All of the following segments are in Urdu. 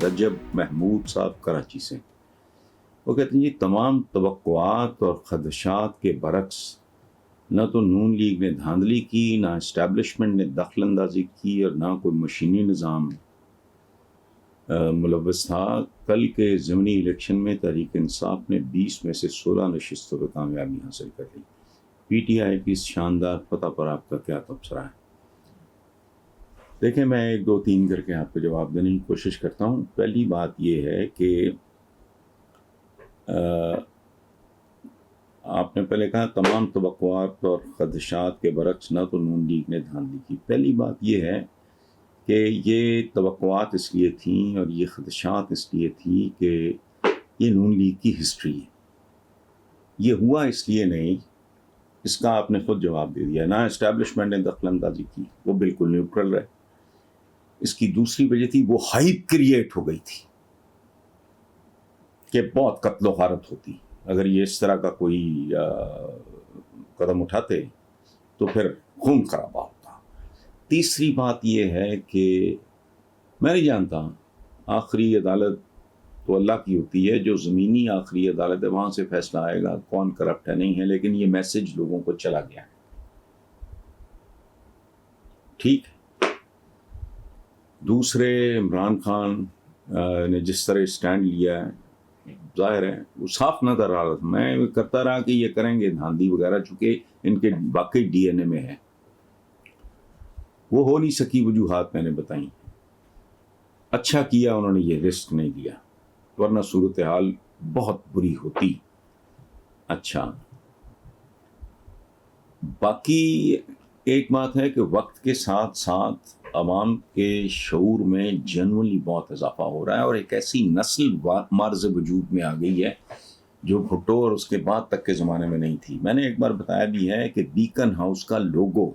رجب محمود صاحب کراچی سے. وہ کہتے ہیں یہ تمام توقعات اور خدشات کے برعکس نہ تو نون لیگ نے دھاندلی کی، نہ اسٹیبلشمنٹ نے دخل اندازی کی، اور نہ کوئی مشینی نظام ملوث تھا. کل کے ضمنی الیکشن میں تحریک انصاف نے 20 میں سے 16 نشستوں پہ کامیابی حاصل کر لی. پی ٹی آئی کی اس شاندار فتح پر آپ کا کیا تبصرہ ہے؟ دیکھیں، میں 1 2 3 کر کے آپ کو جواب دینے کی کوشش کرتا ہوں. پہلی بات یہ ہے کہ آپ نے پہلے کہا تمام توقعات اور خدشات کے برعکس نہ تو نون لیگ نے دھاندلی کی. پہلی بات یہ ہے کہ یہ توقعات اس لیے تھیں اور یہ خدشات اس لیے تھی کہ یہ نون لیگ کی ہسٹری ہے. یہ ہوا اس لیے نہیں، اس کا آپ نے خود جواب دے دیا. نہ اسٹیبلشمنٹ نے دخل اندازی کی، وہ بالکل نیوٹرل رہے. اس کی دوسری وجہ تھی وہ ہائپ کریٹ ہو گئی تھی کہ بہت قتل و غارت ہوتی اگر یہ اس طرح کا کوئی قدم اٹھاتے تو پھر خون خرابہ ہوتا. تیسری بات یہ ہے کہ میں نہیں جانتا، آخری عدالت تو اللہ کی ہوتی ہے، جو زمینی آخری عدالت ہے وہاں سے فیصلہ آئے گا کون کرپٹ ہے نہیں ہے، لیکن یہ میسج لوگوں کو چلا گیا ہے. ٹھیک ہے. دوسرے، عمران خان نے جس طرح اسٹینڈ لیا ہے ظاہر ہے وہ صاف نظر آ رہا تھا. میں کرتا رہا کہ یہ کریں گے دھاندلی وغیرہ، چونکہ ان کے واقعی ڈی این اے میں ہے. وہ ہو نہیں سکی، وجوہات میں نے بتائیں. اچھا کیا انہوں نے یہ رسک نہیں لیا، ورنہ صورتحال بہت بری ہوتی. اچھا، باقی ایک بات ہے کہ وقت کے ساتھ ساتھ عوام کے شعور میں جنرلی بہت اضافہ ہو رہا ہے، اور ایک ایسی نسل مارز وجود میں آ گئی ہے جو بھٹو اور اس کے بعد تک کے زمانے میں نہیں تھی. میں نے ایک بار بتایا بھی ہے کہ بیکن ہاؤس کا لوگو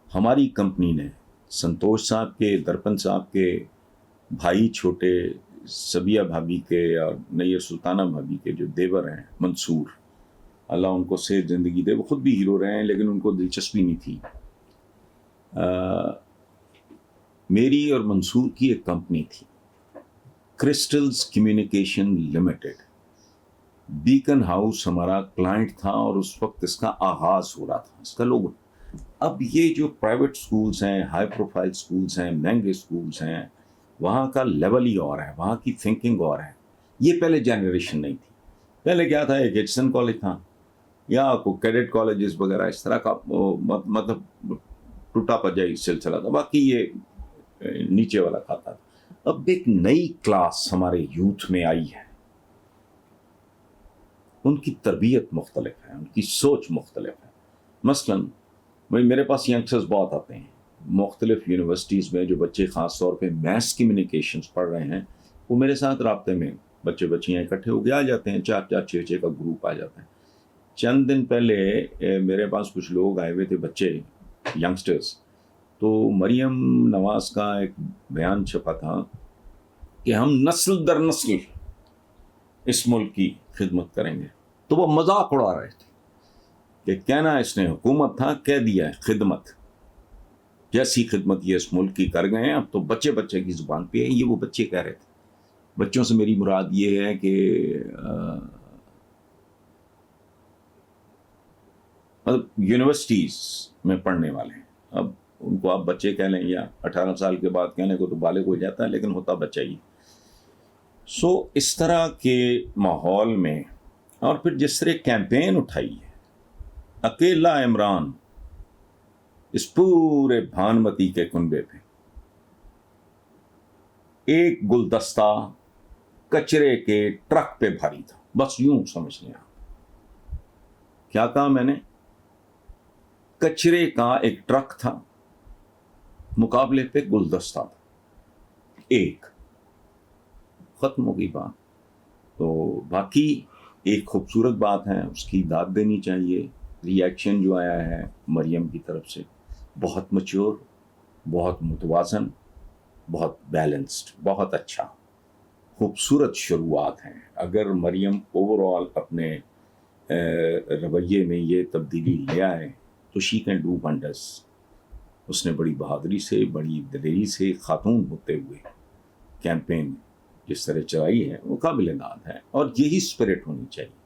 ہماری کمپنی نے سنتوش صاحب کے، درپن صاحب کے بھائی چھوٹے سبیہ بھابھی کے اور نیر سلطانہ بھابھی کے جو دیور ہیں منصور، اللہ ان کو صحت زندگی دے، وہ خود بھی ہیرو رہے ہیں لیکن ان کو دلچسپی نہیں تھی. میری اور منصور کی ایک کمپنی تھی Crystals communication limited. Beacon house ہمارا کلائنٹ تھا اور اس وقت اس کا آغاز ہو رہا تھا، اس کا لوگو. اب یہ جو پرائیویٹ سکولز ہیں، ہائی پروفائل سکولز ہیں، مہنگے سکولز ہیں، وہاں کا لیول ہی اور ہے، وہاں کی تھنکنگ اور ہے. یہ پہلے جنریشن نہیں تھی. پہلے کیا تھا، ایک ایچسن کالج تھا یا کوئی کیڈٹ کالجز وغیرہ اس طرح کا، مطلب ٹوٹا پجائی سلسلہ تھا، باقی یہ نیچے والا کھاتا تھا. اب ایک نئی کلاس ہمارے یوتھ میں آئی ہے، ان کی تربیت مختلف ہے، ان کی سوچ مختلف ہے. مثلاً میرے پاس ینگسٹرز بہت آتے ہیں مختلف یونیورسٹیز میں، جو بچے خاص طور پہ میس کمیونیکیشنز پڑھ رہے ہیں، وہ میرے ساتھ رابطے میں بچے بچیاں اکٹھے ہو کے آ جاتے ہیں، 4 4 6 6 کا گروپ آ جاتا ہے. چند دن پہلے میرے پاس کچھ لوگ آئے ہوئے تھے، بچے ینگسٹرز. تو مریم نواز کا ایک بیان چھپا تھا کہ ہم نسل در نسل اس ملک کی خدمت کریں گے. تو وہ مذاق اڑا رہے تھے کہ کہنا اس نے حکومت تھا، کہہ دیا ہے خدمت. جیسی خدمت یہ اس ملک کی کر گئے ہیں، اب تو بچے بچے کی زبان پہ ہے. یہ وہ بچے کہہ رہے تھے. بچوں سے میری مراد یہ ہے کہ مطلب یونیورسٹیز میں پڑھنے والے ہیں. اب ان کو آپ بچے کہہ لیں یا 18 سال کے بعد کہنے کو تو بالغ ہو جاتا ہے، لیکن ہوتا بچہ ہی. سو اس طرح کے ماحول میں، اور پھر جس طرح کیمپین اٹھائی ہے، اکیلا عمران اس پورے بھانمتی کے کنبے پہ ایک گلدستہ کچرے کے ٹرک پہ بھاری تھا. بس یوں سمجھ لیں. کیا کہا میں نے؟ کچرے کا ایک ٹرک تھا، مقابلے پہ گلدستہ تھا. ایک ختم ہو گئی بات. تو باقی ایک خوبصورت بات ہے، اس کی داد دینی چاہیے. ری ایکشن جو آیا ہے مریم کی طرف سے بہت میچور، بہت متوازن، بہت بیلنسڈ، بہت اچھا، خوبصورت شروعات ہیں. اگر مریم اوور آل اپنے رویے میں یہ تبدیلی لے آئے تو شی کین ڈو ونڈرس. اس نے بڑی بہادری سے، بڑی دلیری سے خاتون ہوتے ہوئے کیمپین جس طرح چلائی ہے وہ قابل داد ہے، اور یہی اسپرٹ ہونی چاہیے.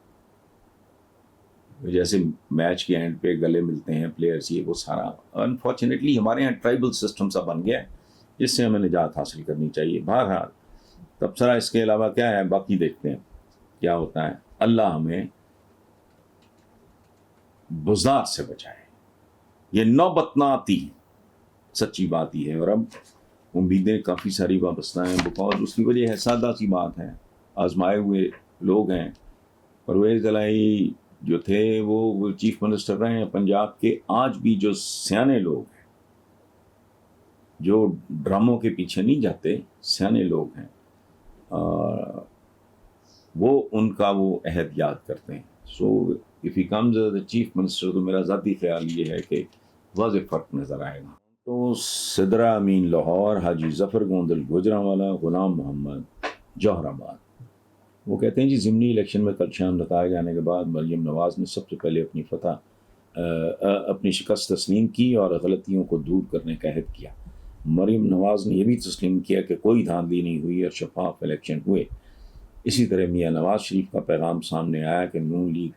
جیسے میچ کے اینڈ پہ گلے ملتے ہیں پلیئرس، یہ وہ سارا انفارچونیٹلی ہمارے یہاں ٹرائبل سسٹم سا بن گیا ہے جس سے ہمیں نجات حاصل کرنی چاہیے. بہرحال تبصرہ اس کے علاوہ کیا ہے، باقی دیکھتے ہیں کیا ہوتا ہے. اللہ ہمیں بزار سے بچائے، یہ نوبت نہ آتی، سچی بات ہی ہے. اور اب امیدیں کافی ساری وابستہ ہیں، بکاز اس کی وجہ ہے سادہ سی بات ہے، آزمائے ہوئے لوگ ہیں. پرویز الہی جو تھے وہ چیف منسٹر رہے ہیں پنجاب کے. آج بھی جو سیانے لوگ ہیں، جو ڈراموں کے پیچھے نہیں جاتے، سیانے لوگ ہیں، وہ ان کا وہ عہد یاد کرتے ہیں. So if he comes as a chief minister تو میرا ذاتی خیال یہ ہے کہ واضح فرق نظر آئے گا. تو سدرا امین لاہور، حاجی ظفر گوندل گوجرانوالا، غلام محمد جوہر آباد. وہ کہتے ہیں جی ضمنی الیکشن میں کل شام بتائے جانے کے بعد مریم نواز نے سب سے پہلے اپنی شکست تسلیم کی اور غلطیوں کو دور کرنے کا عہد کیا. مریم نواز نے یہ بھی تسلیم کیا کہ کوئی دھاندلی نہیں ہوئی اور شفاف الیکشن ہوئے. اسی طرح میاں نواز شریف کا پیغام سامنے آیا کہ نون لیگ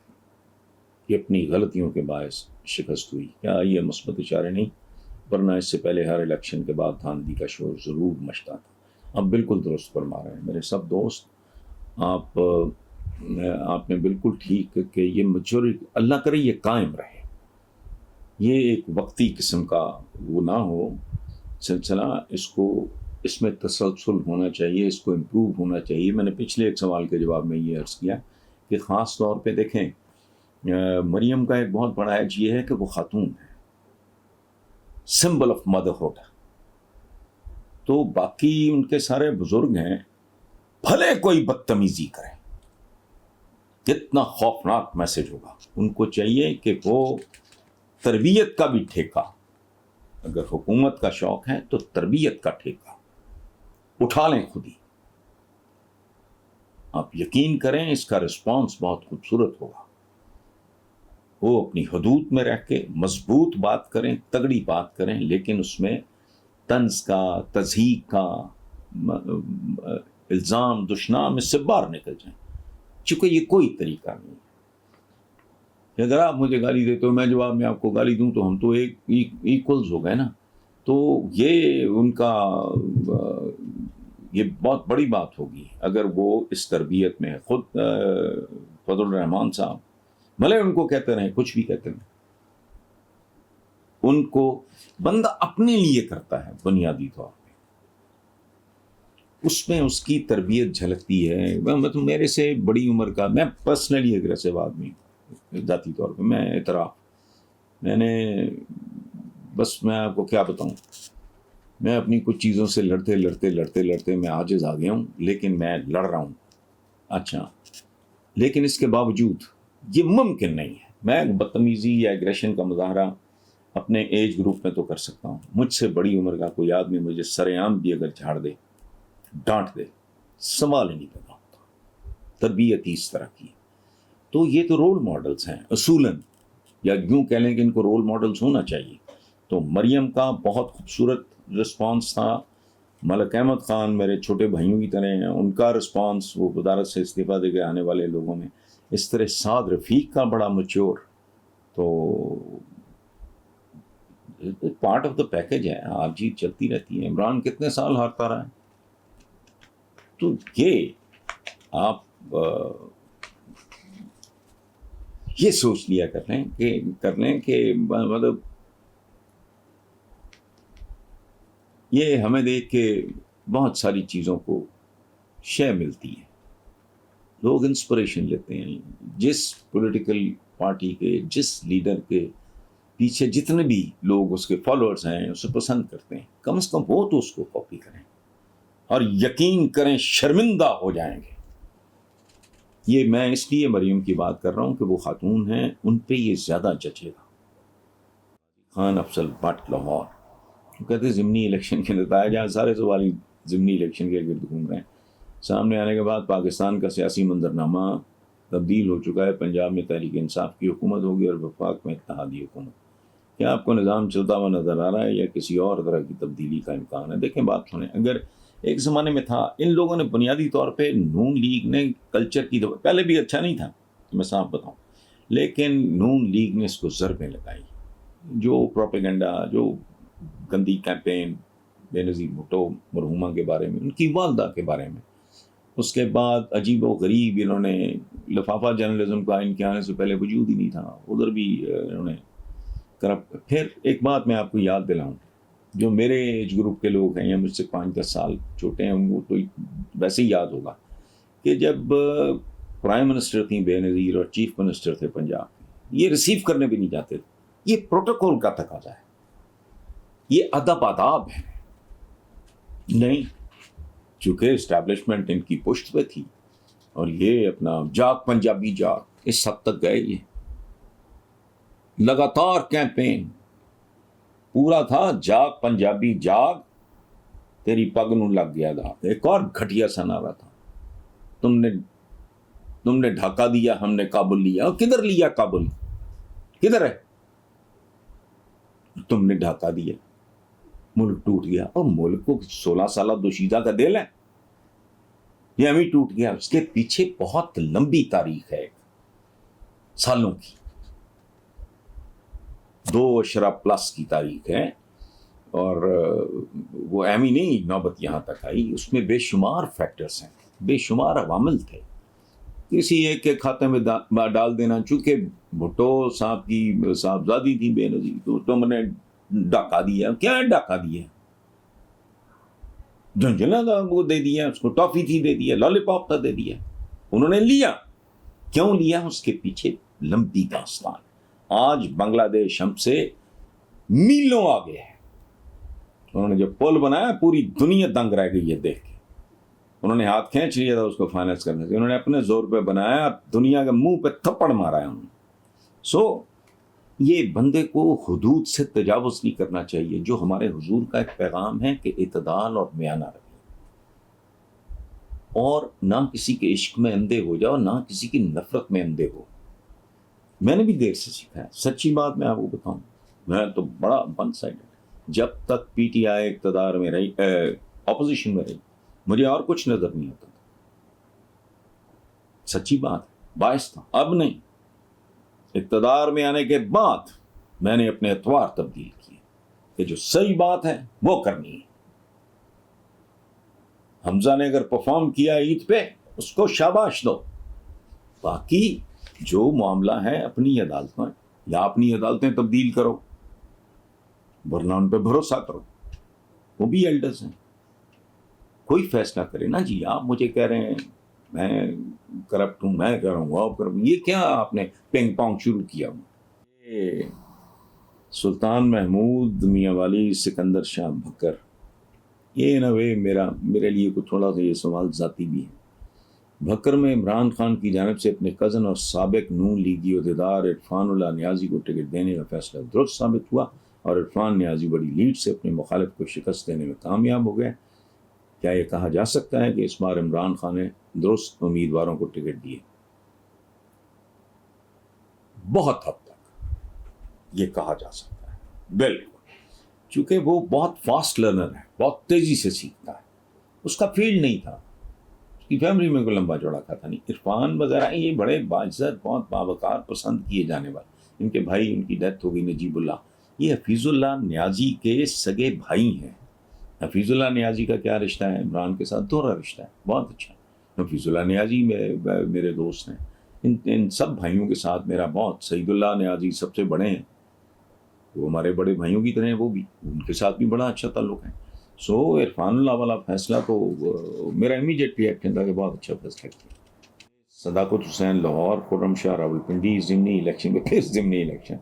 کی اپنی غلطیوں کے باعث شکست ہوئی. کیا یہ مثبت اشارے نہیں؟ ورنہ اس سے پہلے ہر الیکشن کے بعد دھاندلی کا شور ضرور مچتا تھا. اب بالکل درست فرما رہے ہیں میرے سب دوست. آپ نے بالکل ٹھیک کہ یہ میچورٹی اللہ کرے یہ قائم رہے، یہ ایک وقتی قسم کا وہ نہ ہو سلسلہ. اس میں تسلسل ہونا چاہیے، اس کو امپروو ہونا چاہیے. میں نے پچھلے ایک سوال کے جواب میں یہ عرض کیا کہ خاص طور پہ دیکھیں مریم کا ایک بہت بڑا ایج یہ ہے کہ وہ خاتون ہے، سمبل آف مدرہڈ. تو باقی ان کے سارے بزرگ ہیں، بھلے کوئی بدتمیزی کرے، کتنا خوفناک میسج ہوگا. ان کو چاہیے کہ وہ تربیت کا بھی ٹھیکہ، اگر حکومت کا شوق ہے تو تربیت کا ٹھیکہ اٹھا لیں خود ہی. آپ یقین کریں اس کا رسپانس بہت خوبصورت ہوگا. وہ اپنی حدود میں رہ کے مضبوط بات کریں، تگڑی بات کریں، لیکن اس میں طنز کا، تضحیک کا، الزام دشنام اس سے باہر نکل جائیں. چونکہ یہ کوئی طریقہ نہیں ہے. اگر آپ مجھے گالی دیتے ہو، میں جواب میں آپ کو گالی دوں تو ہم تو ایک ایکولز ہو گئے نا. تو یہ ان کا یہ بہت بڑی بات ہوگی اگر وہ اس تربیت میں خود فضل الرحمان صاحب بھلے ان کو کہتے رہیں کچھ بھی کہتے رہیں، ان کو بندہ اپنے لیے کرتا ہے بنیادی طور پہ، اس میں اس کی تربیت جھلکتی ہے. مطلب میرے سے بڑی عمر کا، میں پرسنلی اگریسو آدمی ہوں ذاتی طور پہ، میں اعتراف، میں نے بس میں آپ کو کیا بتاؤں، میں اپنی کچھ چیزوں سے لڑتے میں عاجز آ گیا ہوں، لیکن میں لڑ رہا ہوں. اچھا، لیکن اس کے باوجود یہ ممکن نہیں ہے. میں بدتمیزی یا ایگریشن کا مظاہرہ اپنے ایج گروپ میں تو کر سکتا ہوں، مجھ سے بڑی عمر کا کوئی آدمی مجھے سرعام بھی اگر جھاڑ دے، ڈانٹ دے، سوال ہی نہیں پیدا ہوتا. تربیت اس طرح کی. تو یہ تو رول ماڈلز ہیں اصولاً، یا یوں کہہ لیں کہ ان کو رول ماڈلز ہونا چاہیے. تو مریم کا بہت خوبصورت رسپانس تھا. ملک احمد خان میرے چھوٹے بھائیوں کی طرح ہیں، ان کا رسپانس، وہ وزارت سے استعفیٰ دے کے آنے والے لوگوں میں. اس طرح سعد رفیق کا بڑا میچور، تو پارٹ آف دا پیکج ہے. ہار جیت چلتی رہتی ہے. عمران کتنے سال ہارتا رہا ہے. تو یہ آپ یہ سوچ لیا کر لیں کہ مطلب یہ ہمیں دیکھ کے بہت ساری چیزوں کو شے ملتی ہے. لوگ انسپریشن لیتے ہیں. جس پولیٹیکل پارٹی کے، جس لیڈر کے پیچھے جتنے بھی لوگ اس کے فالوورز ہیں اسے پسند کرتے ہیں، کم از کم وہ تو اس کو کاپی کریں، اور یقین کریں شرمندہ ہو جائیں گے. یہ میں اس لیے مریم کی بات کر رہا ہوں کہ وہ خاتون ہیں، ان پہ یہ زیادہ جچے گا. خان افضل بٹ لاہور کہتے ضمنی الیکشن کے نتائج، سارے سوال ضمنی الیکشن کے گرد گھوم رہے ہیں. سامنے آنے کے بعد پاکستان کا سیاسی منظرنامہ تبدیل ہو چکا ہے. پنجاب میں تحریک انصاف کی حکومت ہوگی اور وفاق میں اتحادی حکومت. کیا آپ کو نظام چلتا ہوا نظر آ رہا ہے یا کسی اور طرح کی تبدیلی کا امکان ہے؟ دیکھیں بات سنیں، اگر ایک زمانے میں تھا. ان لوگوں نے بنیادی طور پہ نون لیگ نے کلچر کی پہلے بھی اچھا نہیں تھا میں صاحب بتاؤں, لیکن نون لیگ نے اس کو ضربیں لگائی. جو پروپیگنڈا, جو گندی کیمپین بے نظیر بھٹو مرحومہ کے بارے میں, ان کی والدہ کے بارے میں, اس کے بعد عجیب و غریب انہوں نے لفافہ جرنلزم کا ان کے آنے سے پہلے وجود ہی نہیں تھا, ادھر بھی انہوں نے کرپٹ. پھر ایک بات میں آپ کو یاد دلاؤں, جو میرے ایج گروپ کے لوگ ہیں یا مجھ سے 5-10 سال چھوٹے ہیں, ان کو تو ویسے ہی یاد ہوگا کہ جب پرائم منسٹر تھیں بے نظیر اور چیف منسٹر تھے پنجاب, یہ ریسیو کرنے بھی نہیں جاتے تھے. یہ پروٹوکول کا تقاضا ہے, یہ ادب آداب ہے. نہیں, چونکہ اسٹیبلشمنٹ ان کی پشت پہ تھی اور یہ اپنا جاگ پنجابی جاگ اس حد تک گئے. یہ لگاتار کیمپین پورا تھا, جاگ پنجابی جاگ, تیری پگ نو لگ گیا تھا. ایک اور گھٹیا سا نعرہ تھا, تم نے ڈھاکہ دیا, ہم نے کابل لیا. اور کدھر لیا کابل, کدھر ہے؟ تم نے ڈھاکہ دیا, ملک ٹوٹ گیا. اور ملک کو 16 سالہ دوشیزہ کا دل ہے, یہ ہمیں ٹوٹ گیا. اس کے پیچھے بہت لمبی تاریخ ہے, سالوں کی, 2 اشرا پلس کی تاریخ ہے. اور وہ اہم ہی نہیں نوبت یہاں تک آئی, اس میں بے شمار فیکٹرز ہیں, بے شمار عوامل تھے. کسی ایک کے کھاتے میں ڈال دینا, چونکہ بھٹو صاحب کی صاحبزادی تھی بے نظیر, تو تم نے ڈاکہ دیا. کیا ڈاکہ دیا؟ جھنجھنا تھا وہ دے دیا, اس کو ٹافی تھی دے دیا, لالی پاپ تھا دے دیا. انہوں نے لیا. کیوں لیا؟ اس کے پیچھے لمبی داستان. آج بنگلہ دیش ہم سے میلوں آگے ہے. انہوں نے جو پل بنایا پوری دنیا دنگ رہ گئی ہے دیکھ کے. انہوں نے ہاتھ کھینچ لیا تھا اس کو فائنانس کرنے سے, انہوں نے اپنے زور پہ بنایا, دنیا کے منہ پہ تھپڑ مارا ہے انہوں نے. سو یہ بندے کو حدود سے تجاوز نہیں کرنا چاہیے, جو ہمارے حضور کا ایک پیغام ہے کہ اعتدال اور میانہ رہے, اور نہ کسی کے عشق میں اندھے ہو جاؤ, نہ کسی کی نفرت میں اندھے ہو. میں نے بھی دیر سے سیکھا ہے, سچی بات میں آپ کو بتاؤں, میں تو بڑا ون سائڈ. جب تک پی ٹی آئی اقتدار میں رہی, اپوزیشن میں رہی, مجھے اور کچھ نظر نہیں آتا تھا. سچی بات, باعث تھا. اب نہیں, اقتدار میں آنے کے بعد میں نے اپنے اطوار تبدیل کیے کہ جو صحیح بات ہے وہ کرنی ہے. حمزہ نے اگر پرفارم کیا عید پہ, اس کو شاباش دو. باقی جو معاملہ ہے اپنی عدالتیں, یا اپنی عدالتیں تبدیل کرو, ورنہ ان پہ بھروسہ کرو, وہ بھی ایلڈرز ہیں. کوئی فیصلہ کرے نا جی. آپ مجھے کہہ رہے ہیں میں کرپٹ ہوں, میں کہہ رہا ہوں آپ کرپٹ, یہ کیا آپ نے پنگ پونگ شروع کیا ہوں. سلطان محمود میاں والی سکندر شاہ بھکر, یہ نا میرے لیے کو تھوڑا سا یہ سوال ذاتی بھی ہے. بھکر میں عمران خان کی جانب سے اپنے کزن اور سابق نون لیگی عہدیدار عرفان اللہ نیازی کو ٹکٹ دینے کا فیصلہ درست ثابت ہوا, اور عرفان نیازی بڑی لیڈ سے اپنے مخالف کو شکست دینے میں کامیاب ہو گئے. کیا یہ کہا جا سکتا ہے کہ اس بار عمران خان نے درست امیدواروں کو ٹکٹ دیے؟ بہت حد تک یہ کہا جا سکتا ہے, بالکل, چونکہ وہ بہت فاسٹ لرنر ہے, بہت تیزی سے سیکھتا ہے. اس کا فیلڈ نہیں تھا, اس کی فیملی میں کوئی لمبا چوڑا کھاتا نہیں. عرفان وغیرہ یہ بڑے باعزت, بہت باوقار, پسند کیے جانے والے. ان کے بھائی, ان کی ڈیتھ ہو گئی, نجیب اللہ, یہ حفیظ اللہ نیازی کے سگے بھائی ہیں. حفیظ اللہ نیازی کا کیا رشتہ ہے عمران کے ساتھ؟ دوہرا رشتہ ہے, بہت اچھا. حفیظ اللہ نیازی میرے دوست ہیں. ان سب بھائیوں کے ساتھ میرا بہت, سعید اللہ نیازی سب سے بڑے ہیں, وہ ہمارے بڑے بھائیوں کی طرح ہیں, وہ بھی, ان کے ساتھ بھی بڑا اچھا تعلق ہے. سو عرفان اللہ والا فیصلہ تو میرا امیجیٹ ریئیکشن تھا کہ بہت اچھا فیصلہ کیا. صداقت حسین لاہور, خرم شاہ راولپنڈی, ضمنی الیکشن میں پھر ضمنی الیکشن.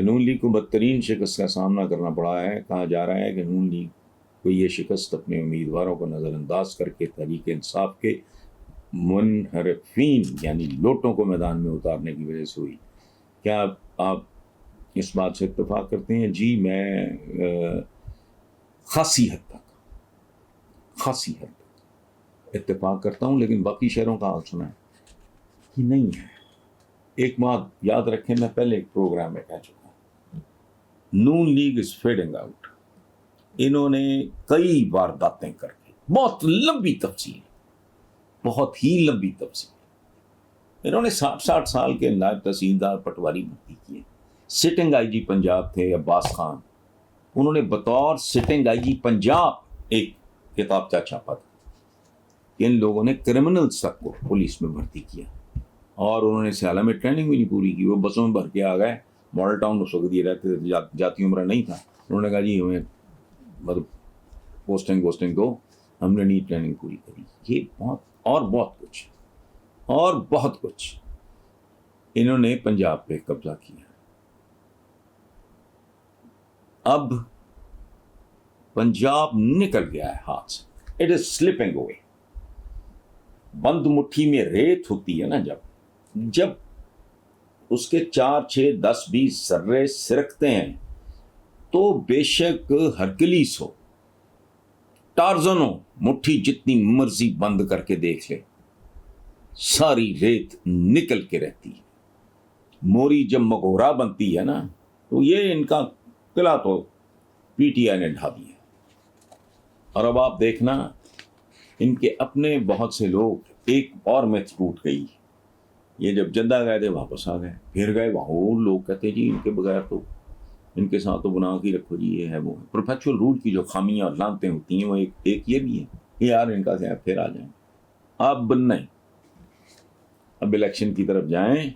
نون لیگ کو بدترین شکست کا سامنا کرنا پڑا ہے. کہا جا رہا ہے کہ نون لیگ کو یہ شکست اپنے امیدواروں کو نظر انداز کر کے تحریک انصاف کے منحرفین یعنی لوٹوں کو میدان میں اتارنے کی وجہ سے ہوئی. کیا آپ اس بات سے اتفاق کرتے ہیں؟ جی میں خاصی حد تک اتفاق کرتا ہوں, لیکن باقی شہروں کا حال سنا ہے کہ نہیں ہے. ایک بات یاد رکھیں, میں پہلے ایک پروگرام میں کہہ چکا ہوں, نون لیگ از فیڈنگ آؤٹ. انہوں نے کئی وارداتیں کر کے بہت لمبی تفصیل، بہت ہی لمبی تفصیل. انہوں نے 60 سال کے نائب تحصیلدار پٹواری بھرتی کیے. سٹنگ آئی جی پنجاب تھے عباس خان، انہوں نے بطور سٹنگ آئی جی پنجاب ایک کتابچہ چھاپا تھا کہ ان لوگوں نے کرمنلز تک کو پولیس میں بھرتی کیا، اور انہوں نے سیالہ میں ٹریننگ بھی نہیں پوری کی. وہ بسوں میں بھر کے آ گئے. ماڈل ٹاؤن اس وقت یہ رہتے تھے، جاتی عمرہ نہیں تھا. انہوں نے کہا جی ہمیں مطلب پوسٹنگ دو، ہم نے نہیں ٹریننگ پوری کری. یہ بہت کچھ انہوں نے پنجاب پہ قبضہ کیا. اب پنجاب نکل گیا ہے ہاتھ سے. اٹ از سلپنگ اوے. بند مٹھی میں ریت ہوتی ہے نا، جب اس کے 4 6 10 20 ذرے سرکتے ہیں تو بے شک ہرکلیس ہو، ٹارزن ہو، مٹھی جتنی مرضی بند کر کے دیکھ لے، ساری ریت نکل کے رہتی ہے. موری جب مغورا بنتی ہے نا، تو یہ ان کا قلعہ تو پی ٹی آئی نے ڈھا دیا. اور اب آپ دیکھنا ان کے اپنے بہت سے لوگ، ایک اور میتھ ٹوٹ گئی. یہ جب جدہ گئے تھے واپس آ گئے، پھر گئے وہاں لوگ کہتے جی ان کے بغیر تو ان کے ساتھ تو بنا کے رکھو جی، یہ ہے وہ ہے. پرپیچول رول کی جو خامیاں اور لانتیں ہوتی ہیں وہ ایک یہ بھی ہے کہ یار ان کا کیا پھر آ جائیں. اب نہیں، اب الیکشن کی طرف جائیں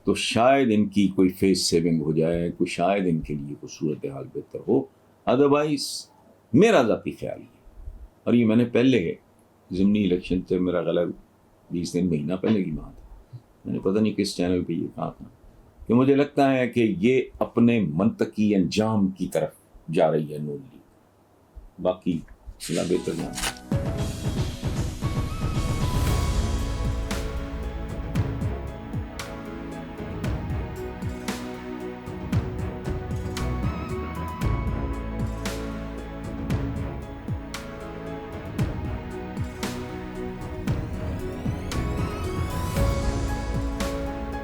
تو شاید ان کی کوئی فیس سیونگ ہو جائے، کوئی شاید ان کے لیے کوئی صورتحال بہتر ہو. ادروائز میرا ذاتی خیال ہے، اور یہ میں نے پہلے ضمنی الیکشن سے میرا غلط 20 دن مہینہ پہلے کی بات ہے، میں نے پتہ نہیں کس چینل پہ یہ کہا تھا کہ مجھے لگتا ہے کہ یہ اپنے منطقی انجام کی طرف جا رہی ہے نون لیگ. باقی بہتر جانا.